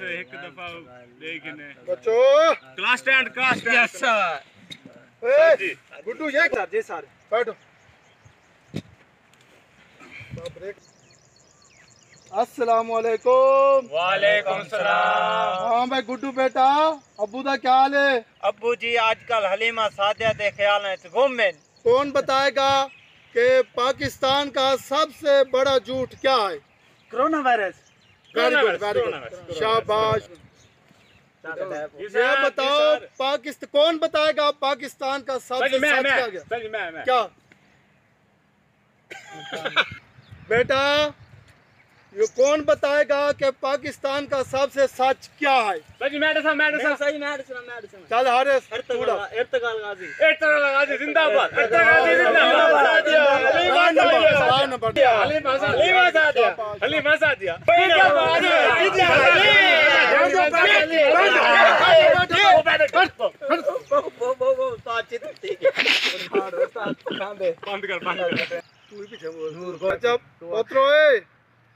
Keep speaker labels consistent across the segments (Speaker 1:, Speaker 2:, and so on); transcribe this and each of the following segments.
Speaker 1: एक दफा देखने
Speaker 2: बच्चों
Speaker 1: क्लास स्टैंड
Speaker 3: यस सर।
Speaker 2: ए गुड्डू ये सर जी सर बैठो। अस्सलाम वालेकुम।
Speaker 3: वालेकुम सलाम।
Speaker 2: हाँ भाई गुड्डू बेटा अब्बू दा क्या हाल है?
Speaker 3: अब्बू जी आजकल हलीमा सादिया दे ख्याल में घूमे।
Speaker 2: कौन बताएगा कि पाकिस्तान का सबसे बड़ा झूठ क्या है?
Speaker 3: Corona virus.
Speaker 2: वेरी गुड शाबाश। ये बताओ पाकिस्तान कौन बताएगा पाकिस्तान का सबसे सच क्या? बेटा ये कौन बताएगा कि पाकिस्तान का सबसे सच क्या है? चल हारिस
Speaker 1: जिंदाबाद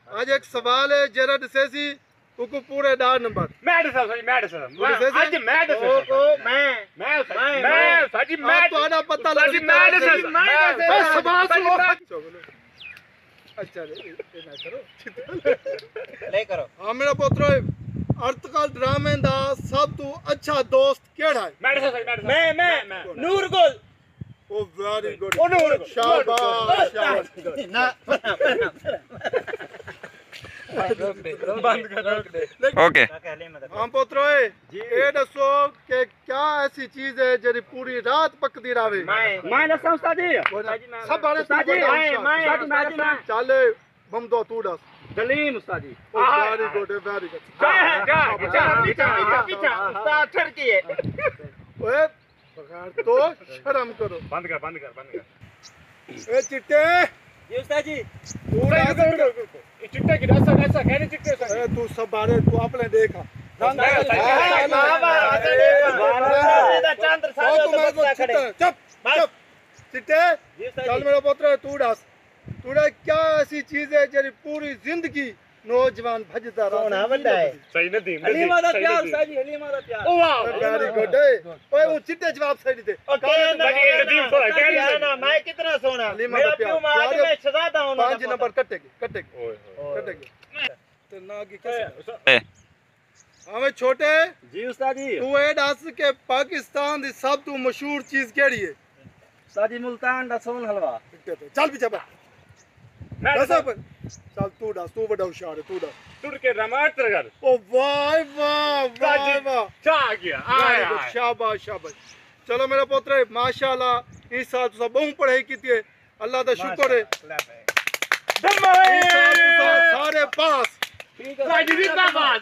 Speaker 2: आज एक सवाल है जरा डिसेसी उनको पूरे डार नंबर मैं पता लग अच्छा
Speaker 3: करो।
Speaker 2: हाँ मेरा पुत्र अर्तकाल ड्रामे दा सब तू अच्छा दोस्त केड़ा है?
Speaker 3: मैं नूरगुल।
Speaker 2: ओ वेरी गुड शाबाश
Speaker 4: ओके
Speaker 2: हाँ पुत्रो ये दसो कि क्या ऐसी चीज है जरी पूरी रात पकदी रहे? सब चल बम दो तू दस।
Speaker 3: दलीम उस्ताद जी।
Speaker 2: वेरी गुड ओए बगाड़ तो शर्म करो।
Speaker 1: बंद कर
Speaker 2: ए चिट्टे
Speaker 3: जी उस्ताद जी।
Speaker 1: चिट्टे की ऐसा कहने चिट्टे
Speaker 2: ए तू सब बारे तू अपने देखा चुप चुप चिट्टे चल मेरा पुत्र तू दस तूड़ा क्या ऐसी चीज है जरी पूरी जिंदगी नौजवान भजदा रहा?
Speaker 1: सही नहीं
Speaker 3: हलीमा दा प्यार उस्ताद जी। हलीमा दा प्यार।
Speaker 2: वेरी गुड ओए वो चिट्टे जवाब सही दे।
Speaker 3: मैं कितना सोना
Speaker 2: हलीमा
Speaker 3: मेरा
Speaker 2: दा
Speaker 3: प्यार
Speaker 2: प्यार
Speaker 3: में शहजादा हूं।
Speaker 2: 5 नंबर कटेगी तो ना की कैसे हमें छोटे
Speaker 3: जी उस्ताद जी।
Speaker 2: तू ए दस के पाकिस्तान दी सब तू मशहूर चीज केड़ी है?
Speaker 3: उस्ताद जी मुल्तान दा सोन हलवा।
Speaker 2: चल पीछे बैठ चल तू दस तू बड़ा होशियार है तू दस
Speaker 1: टूट के टमाटर कर।
Speaker 2: ओ वाह वाह वाह वाह
Speaker 1: क्या आ गया
Speaker 2: शाबाश शाबाश। चलो मेरा पुत्र माशाल्लाह इस साल तुसा बहुत पढ़ाई की है अल्लाह दा शुक्र है सारे पास।
Speaker 1: जिंदाबाद